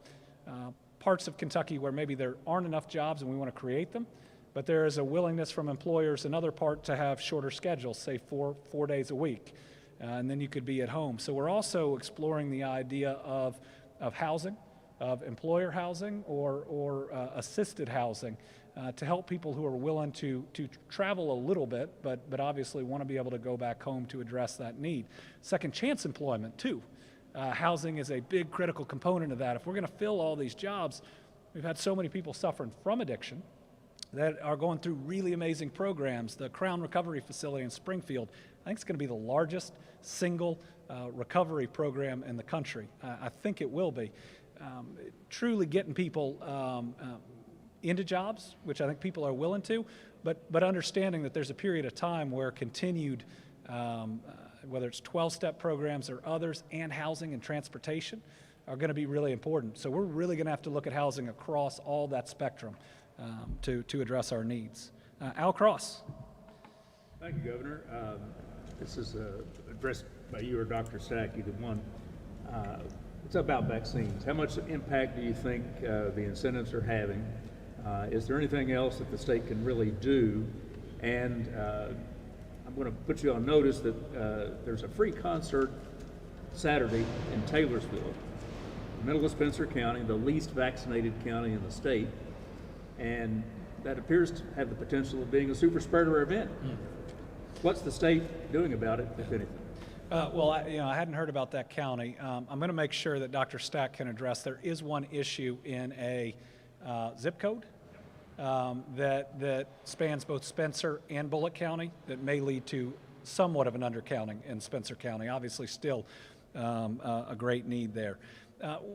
parts of Kentucky where maybe there aren't enough jobs and we want to create them, but there is a willingness from employers in other parts to have shorter schedules, say four days a week, and then you could be at home. So we're also exploring the idea of housing, of employer housing or assisted housing to help people who are willing to travel a little bit, but obviously want to be able to go back home to address that need. Second chance employment too. Housing is a big critical component of that. If we're going to fill all these jobs, we've had so many people suffering from addiction that are going through really amazing programs. The Crown Recovery Facility in Springfield, I think it's going to be the largest single recovery program in the country. I think it will be. Truly getting people into jobs, which I think people are willing to, but understanding that there's a period of time where continued, whether it's 12-step programs or others, and housing and transportation are going to be really important. So we're really going to have to look at housing across all that spectrum to address our needs. Al Cross. Thank you, Governor. This is addressed by you or Dr. Stack, either one. It's about vaccines. How much impact do you think the incentives are having? Is there anything else that the state can really do? And I'm going to put you on notice that there's a free concert Saturday in Taylorsville, middle of Spencer County, the least vaccinated county in the state, and that appears to have the potential of being a super spreader event. What's the state doing about it, if anything? Well, I hadn't heard about that county. I'm going to make sure that Dr. Stack can address. There is one issue in a zip code that spans both Spencer and Bullitt County that may lead to somewhat of an undercounting in Spencer County. Obviously, still a great need there.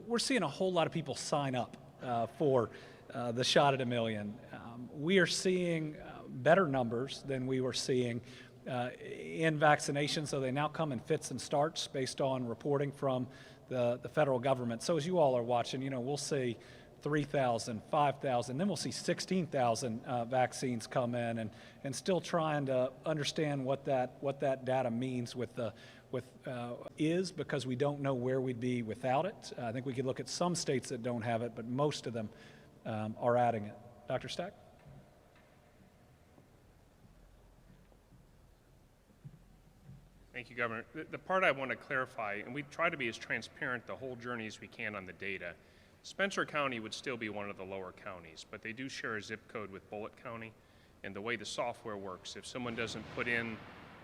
We're seeing a whole lot of people sign up for the shot at 1 million. We are seeing better numbers than we were seeing in vaccination, so they now come in fits and starts based on reporting from the federal government. So as you all are watching, we'll see 3,000, 5,000, then we'll see 16,000 vaccines come in, and still trying to understand what that data means because we don't know where we'd be without it. I think we could look at some states that don't have it, but most of them are adding it. Dr. Stack? Thank you, Governor. The part I want to clarify, and we try to be as transparent the whole journey as we can on the data, Spencer County would still be one of the lower counties, but they do share a zip code with Bullitt County. And the way the software works, if someone doesn't put in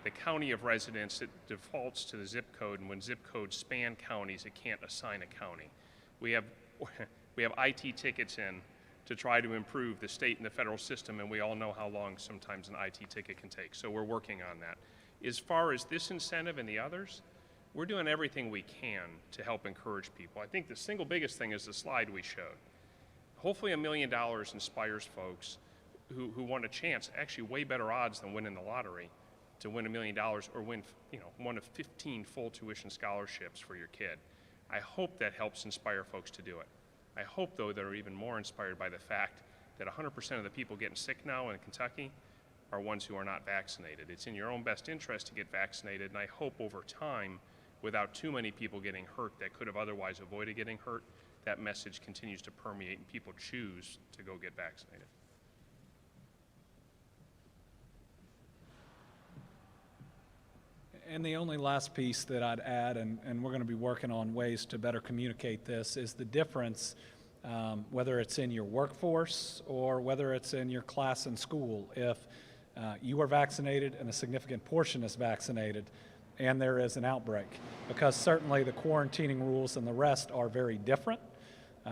the county of residence, it defaults to the zip code, and when zip codes span counties, it can't assign a county. We have IT tickets in to try to improve the state and the federal system, and we all know how long sometimes an IT ticket can take, so we're working on that. As far as this incentive and the others, we're doing everything we can to help encourage people. I think the single biggest thing is the slide we showed. Hopefully $1 million inspires folks who want a chance, actually way better odds than winning the lottery, to win $1 million or win, one of 15 full tuition scholarships for your kid. I hope that helps inspire folks to do it. I hope, though, they're even more inspired by the fact that 100% of the people getting sick now in Kentucky are ones who are not vaccinated. It's in your own best interest to get vaccinated, and I hope over time, without too many people getting hurt that could have otherwise avoided getting hurt, that message continues to permeate and people choose to go get vaccinated. And the only last piece that I'd add, and we're going to be working on ways to better communicate this, is the difference, whether it's in your workforce or whether it's in your class in school. If you are vaccinated and a significant portion is vaccinated and there is an outbreak, because certainly the quarantining rules and the rest are very different.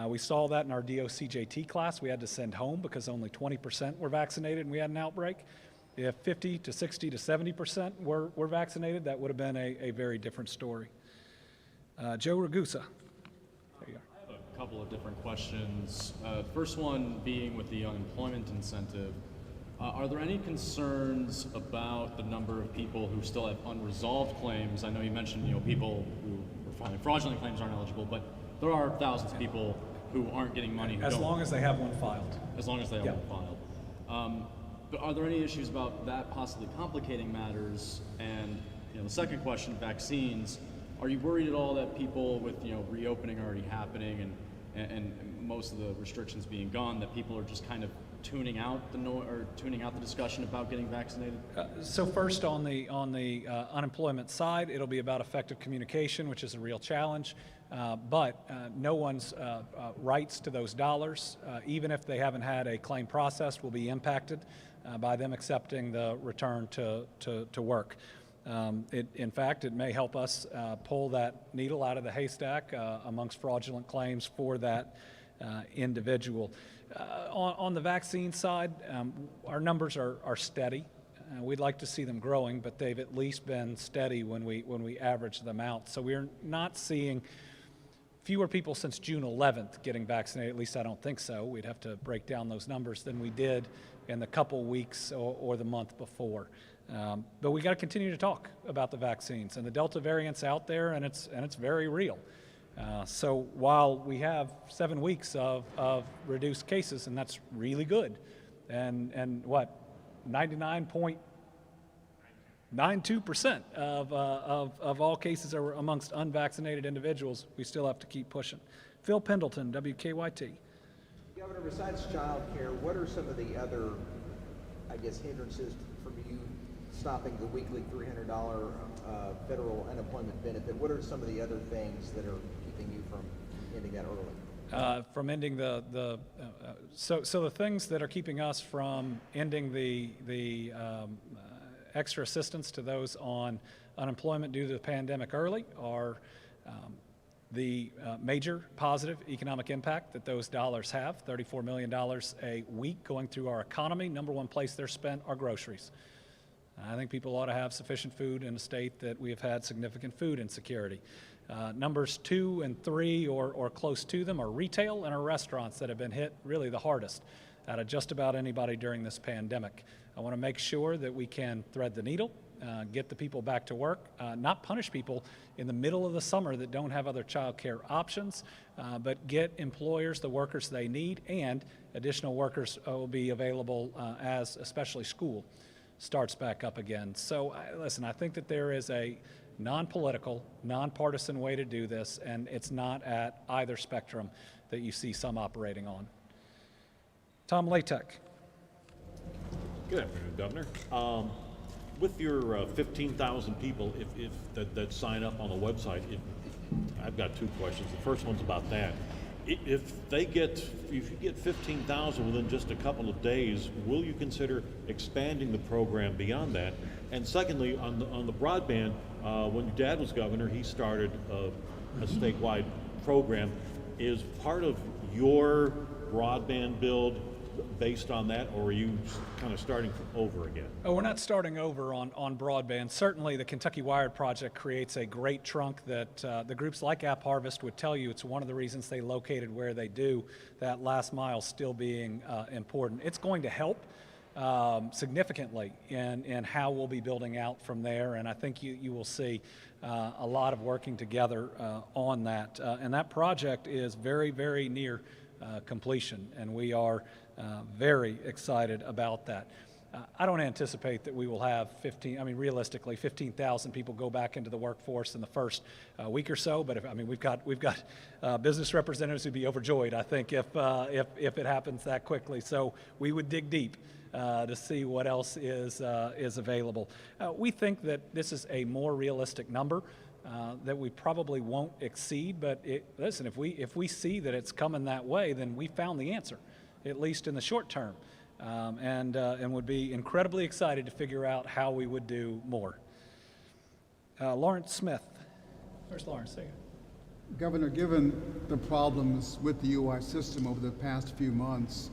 We saw that in our DOCJT class. We had to send home because only 20% were vaccinated and we had an outbreak. If 50 to 60 to 70% were vaccinated, that would have been a very different story. Joe Ragusa. There you are. I have a couple of different questions. First one being with the unemployment incentive. Are there any concerns about the number of people who still have unresolved claims? I know you mentioned, people who are filing fraudulent claims aren't eligible, but there are thousands of people who aren't getting money. As long as they have one filed. As long as they have one filed. But are there any issues about that possibly complicating matters? And the second question, vaccines. Are you worried at all that people with reopening already happening and most of the restrictions being gone, that people are just kind of tuning out the discussion about getting vaccinated? So first, on the unemployment side, it'll be about effective communication, which is a real challenge. But no one's rights to those dollars, even if they haven't had a claim processed, will be impacted by them accepting the return to work. In fact, it may help us pull that needle out of the haystack amongst fraudulent claims for that individual. On the vaccine side, our numbers are steady. We'd like to see them growing, but they've at least been steady when we average them out. So we're not seeing fewer people since June 11th getting vaccinated. At least I don't think so. We'd have to break down those numbers than we did in the couple weeks or the month before. But we got to continue to talk about the vaccines, and the Delta variant's out there, and it's very real. So while we have 7 weeks of reduced cases, and that's really good, and what, 99.92% of all cases are amongst unvaccinated individuals, we still have to keep pushing. Phil Pendleton, WKYT. Governor, besides child care, what are some of the other, hindrances from you stopping the weekly $300 federal unemployment benefit? What are some of the other things that are keeping you from ending that early? From ending so the things that are keeping us from ending the extra assistance to those on unemployment due to the pandemic early are the major positive economic impact that those dollars have, $34 million a week going through our economy. Number one place they're spent are groceries. I think people ought to have sufficient food in a state that we have had significant food insecurity. Numbers 2 and 3 or close to them are retail and our restaurants that have been hit really the hardest out of just about anybody during this pandemic. I want to make sure that we can thread the needle, get the people back to work, not punish people in the middle of the summer that don't have other child care options, but get employers the workers they need, and additional workers will be available as especially school starts back up again. So listen, I think that there is a non-political, non-partisan way to do this, and it's not at either spectrum that you see some operating on. Tom Latek. Good afternoon, Governor. With your 15,000 people, if that sign up on the website, I've got two questions. The first one's about that. If you get 15,000 within just a couple of days, will you consider expanding the program beyond that? And secondly, on the broadband, when your dad was governor, he started a statewide program. Is part of your broadband build based on that, or are you kind of starting over again? Oh, we're not starting over on broadband. Certainly the Kentucky Wired project creates a great trunk that the groups like App Harvest would tell you it's one of the reasons they located where they do, that last mile still being important. It's going to help significantly in how we'll be building out from there, and I think you will see a lot of working together on that. And that project is very, very near completion, and we are very excited about that. I don't anticipate that we will have realistically 15,000 people go back into the workforce in the first week or so, but we've got business representatives who'd be overjoyed, I think, if it happens that quickly. So we would dig deep to see what else is available. We think that this is a more realistic number that we probably won't exceed, but listen, if we see that it's coming that way, then we found the answer, at least in the short term, and would be incredibly excited to figure out how we would do more. Lawrence Smith. Where's Lawrence? There you go. Governor, given the problems with the UI system over the past few months,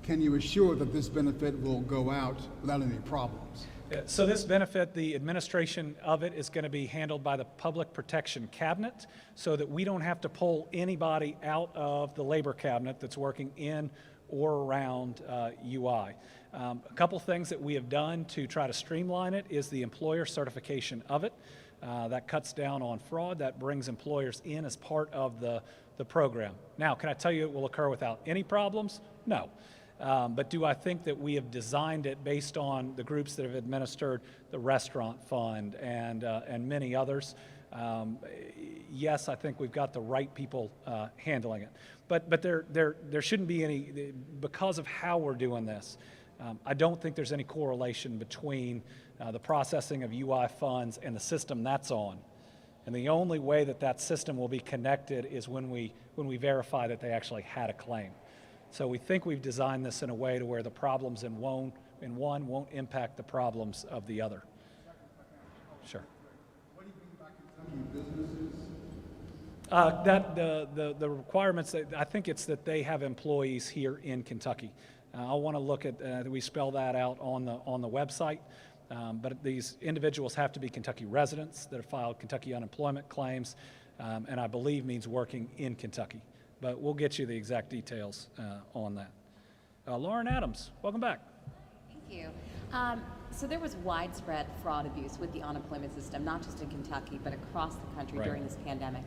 can you assure that this benefit will go out without any problems? So this benefit, the administration of it is going to be handled by the Public Protection Cabinet, so that we don't have to pull anybody out of the labor cabinet that's working in or around UI. A couple things that we have done to try to streamline it is the employer certification of it. That cuts down on fraud. That brings employers in as part of the program. Now, can I tell you it will occur without any problems? No. But do I think that we have designed it based on the groups that have administered the restaurant fund and many others? Yes, I think we've got the right people handling it. But there shouldn't be any, because of how we're doing this, I don't think there's any correlation between the processing of UI funds and the system that's on. And the only way that system will be connected is when we verify that they actually had a claim. So we think we've designed this in a way to where the problems in one won't impact the problems of the other. Sure. What do you mean by Kentucky businesses? The requirements, I think it's that they have employees here in Kentucky. I want to look at, we spell that out on the website, but these individuals have to be Kentucky residents that have filed Kentucky unemployment claims, and I believe means working in Kentucky. But we'll get you the exact details on that. Lauren Adams, welcome back. Thank you. So there was widespread fraud abuse with the unemployment system, not just in Kentucky, but across the country during this pandemic.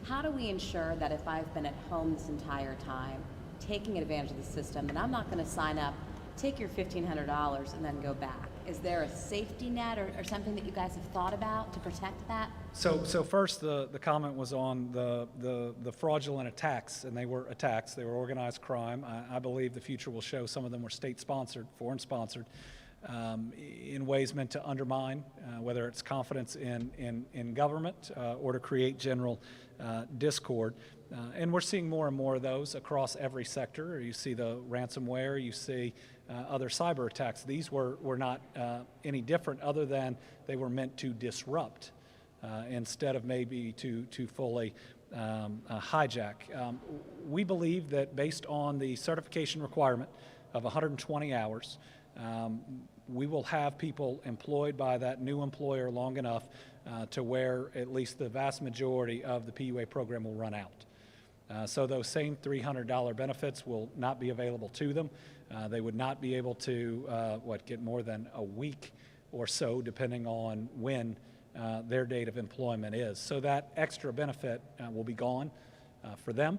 How do we ensure that if I've been at home this entire time, taking advantage of the system, and I'm not going to sign up, take your $1,500 and then go back? Is there a safety net or something that you guys have thought about to protect that? So first, the comment was on the fraudulent attacks, and they were attacks. They were organized crime. I believe the future will show some of them were state-sponsored, foreign-sponsored, in ways meant to undermine, whether it's confidence in government or to create general discord. And we're seeing more and more of those across every sector. You see the ransomware, you see other cyber attacks. These were not any different, other than they were meant to disrupt instead of maybe to fully hijack. We believe that based on the certification requirement of 120 hours, we will have people employed by that new employer long enough to where at least the vast majority of the PUA program will run out. So those same $300 benefits will not be available to them. They would not be able to get more than a week or so, depending on when their date of employment is. So that extra benefit will be gone for them,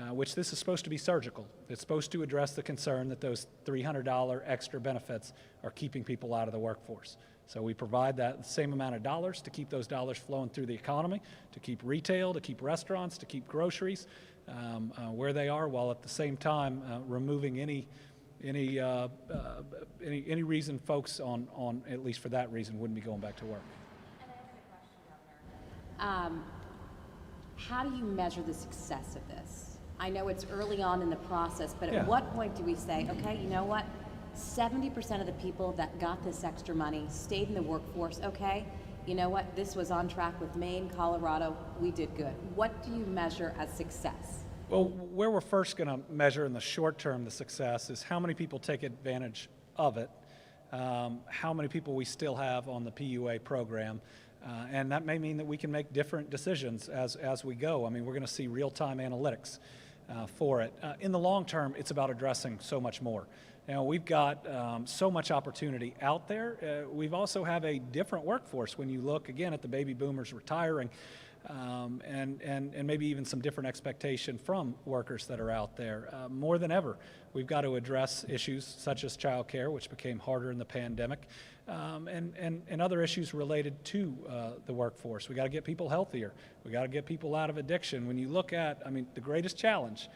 which this is supposed to be surgical. It's supposed to address the concern that those $300 extra benefits are keeping people out of the workforce. So we provide that same amount of dollars to keep those dollars flowing through the economy, to keep retail, to keep restaurants, to keep groceries where they are, while at the same time removing any any reason folks on at least for that reason wouldn't be going back to work. How do you measure the success of this? I know it's early on in the process, but at Yeah. what point do we say, okay, you know what? 70% of the people that got this extra money stayed in the workforce. Okay, you know what? This was on track with Maine, Colorado. We did good. What do you measure as success? Well, where we're first going to measure in the short term the success is how many people take advantage of it, how many people we still have on the PUA program, and that may mean that we can make different decisions as we go. I mean, we're going to see real-time analytics for it. In the long term, it's about addressing so much more. You know, we've got so much opportunity out there. We've also have a different workforce when you look again at the baby boomers retiring, and maybe even some different expectation from workers that are out there. More than ever, we've got to address issues such as child care, which became harder in the pandemic, and other issues related to the workforce. We got to get people healthier. We got to get people out of addiction. When you look at, I mean, the greatest challenge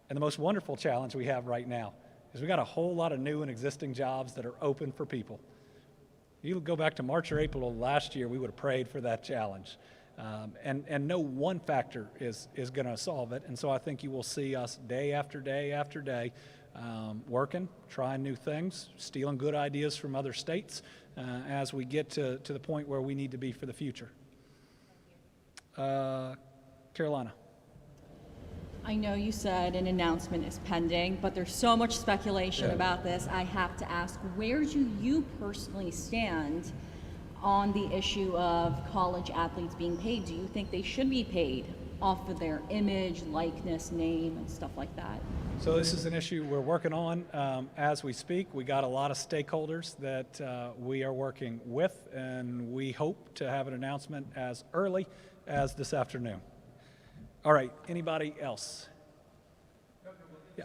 and the most wonderful challenge we have right now is we got a whole lot of new and existing jobs that are open for people. You go back to March or April of last year, we would have prayed for that challenge. And no one factor is going to solve it. And so I think you will see us day after day after day working, trying new things, stealing good ideas from other states as we get to the point where we need to be for the future. Carolina. I know you said an announcement is pending, but there's so much speculation Yeah. about this. I have to ask, where do you personally stand on the issue of college athletes being paid? Do you think they should be paid off of their image, likeness, name, and stuff like that? So this is an issue we're working on as we speak. We got a lot of stakeholders that we are working with, and we hope to have an announcement as early as this afternoon. All right, anybody else? Yeah.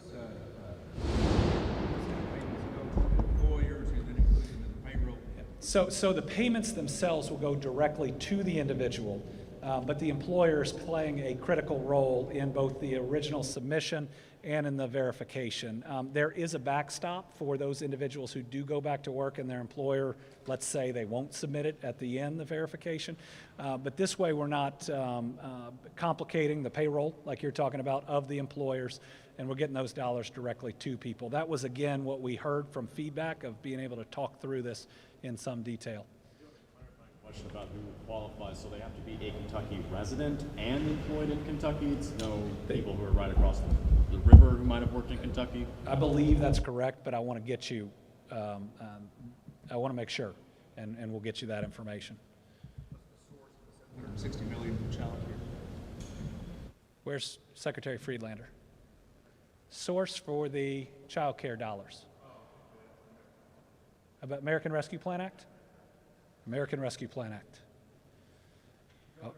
So the payments themselves will go directly to the individual, but the employer is playing a critical role in both the original submission and in the verification. There is a backstop for those individuals who do go back to work and their employer, let's say they won't submit it at the end, the verification. But this way we're not complicating the payroll like you're talking about of the employers, and we're getting those dollars directly to people. That was, again, what we heard from feedback of being able to talk through this in some detail. Question about who qualifies, so they have to be a Kentucky resident and employed in Kentucky? It's no people who are right across the river who might have worked in Kentucky? I believe that's correct, but I want to get you, I want to make sure, and we'll get you that information. $160 million for child care. Where's Secretary Friedlander? Source for the child care dollars. About American Rescue Plan Act? American Rescue Plan Act. Oh.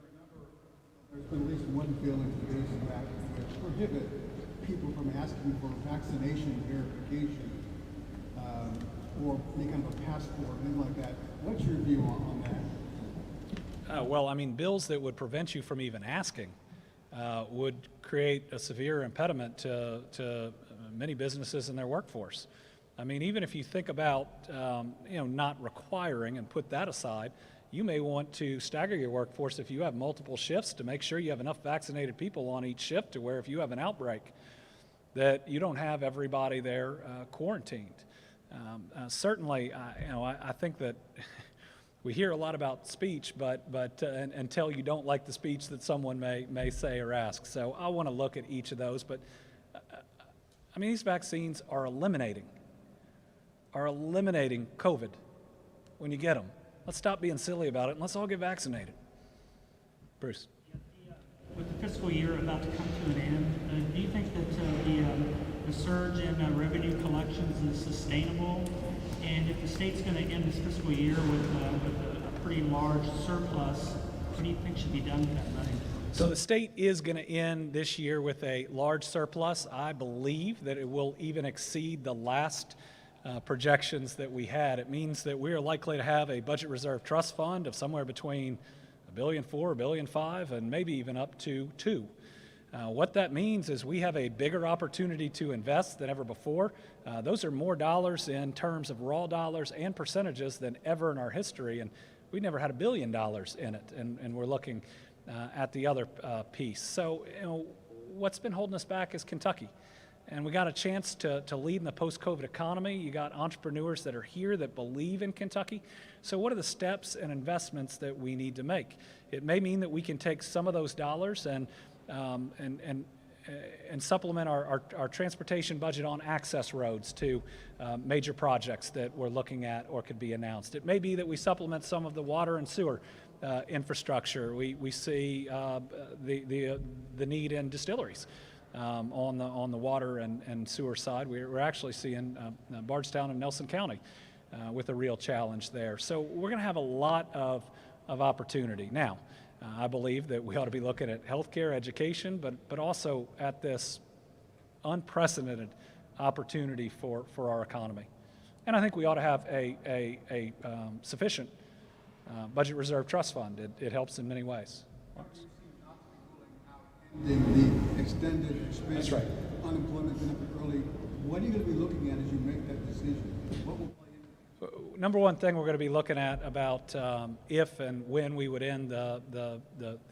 There's been at least one bill introduced that would prohibit people from asking for vaccination verification or any kind of a passport, anything like that. What's your view on that? Well, I mean, bills that would prevent you from even asking would create a severe impediment to many businesses and their workforce. I mean, even if you think about, not requiring and put that aside, you may want to stagger your workforce if you have multiple shifts to make sure you have enough vaccinated people on each shift to where if you have an outbreak, that you don't have everybody there quarantined. Certainly, I think that we hear a lot about speech, but until you don't like the speech that someone may say or ask. So I want to look at each of those, but I mean, these vaccines are eliminating COVID when you get them. Let's stop being silly about it and let's all get vaccinated. Bruce. With the fiscal year about to come to an end, do you think that the surge in revenue collections is sustainable? And if the state's going to end this fiscal year with a pretty large surplus, what do you think should be done with that money? So the state is going to end this year with a large surplus. I believe that it will even exceed the last projections that we had. It means that we are likely to have a budget reserve trust fund of somewhere between $1.4 billion, $1.5 billion, and maybe even up to $2 billion. What that means is we have a bigger opportunity to invest than ever before. Those are more dollars in terms of raw dollars and percentages than ever in our history, and we never had $1 billion in it, and we're looking at the other piece. So, what's been holding us back is Kentucky. And we got a chance to lead in the post-COVID economy. You got entrepreneurs that are here that believe in Kentucky. So what are the steps and investments that we need to make? It may mean that we can take some of those dollars and supplement our transportation budget on access roads to major projects that we're looking at or could be announced. It may be that we supplement some of the water and sewer infrastructure. We see the need in distilleries. On the water and sewer side, we're actually seeing Bardstown and Nelson County with a real challenge there. So we're going to have a lot of opportunity. Now, I believe that we ought to be looking at healthcare, education, but also at this unprecedented opportunity for our economy. And I think we ought to have a sufficient budget reserve trust fund. It helps in many ways. The extended expansion, That's right. unemployment benefit early. What are you going to be looking at as you make that decision? What will play in? Number one thing we're going to be looking at about if and when we would end the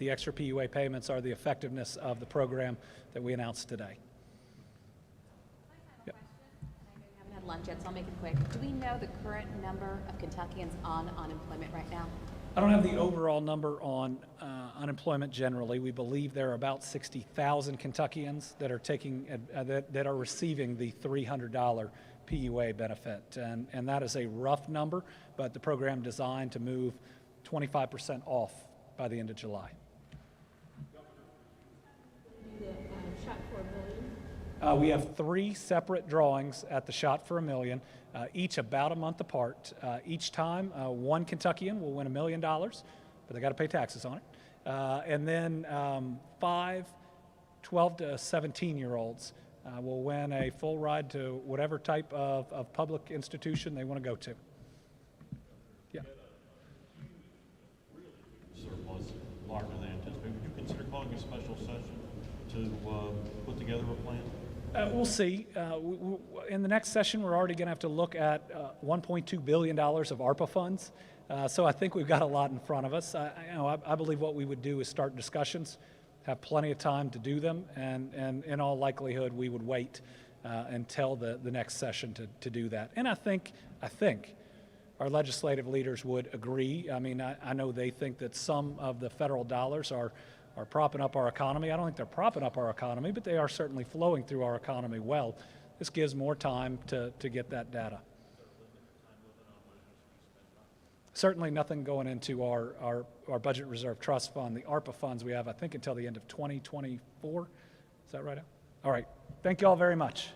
extra PUA payments are the effectiveness of the program that we announced today. I haven't had lunch yet, so I'll make it quick. Do we know the current number of Kentuckians on unemployment right now? I don't have the overall number on unemployment generally. We believe there are about 60,000 Kentuckians that are taking that are receiving the $300 PUA benefit, and that is a rough number, but the program designed to move 25% off by the end of July. We have 3 separate drawings at the Shot for $1 Million, each about a month apart. Each time, one Kentuckian will win $1 million, but they got to pay taxes on it. And then 5 12 to 17-year-olds will win a full ride to whatever type of public institution they want to go to. Yeah. Surplus larger than anticipated. Would you consider calling a special session to put together a plan? We'll see. In the next session, we're already going to have to look at $1.2 billion of ARPA funds. So I think we've got a lot in front of us. I believe what we would do is start discussions, have plenty of time to do them, and in all likelihood, we would wait until the next session to do that. And I think our legislative leaders would agree. I mean, I know they think that some of the federal dollars are propping up our economy. I don't think they're propping up our economy, but they are certainly flowing through our economy well. This gives more time to get that data. Certainly nothing going into our budget reserve trust fund. The ARPA funds we have, I think, until the end of 2024. Is that right? All right. Thank you all very much.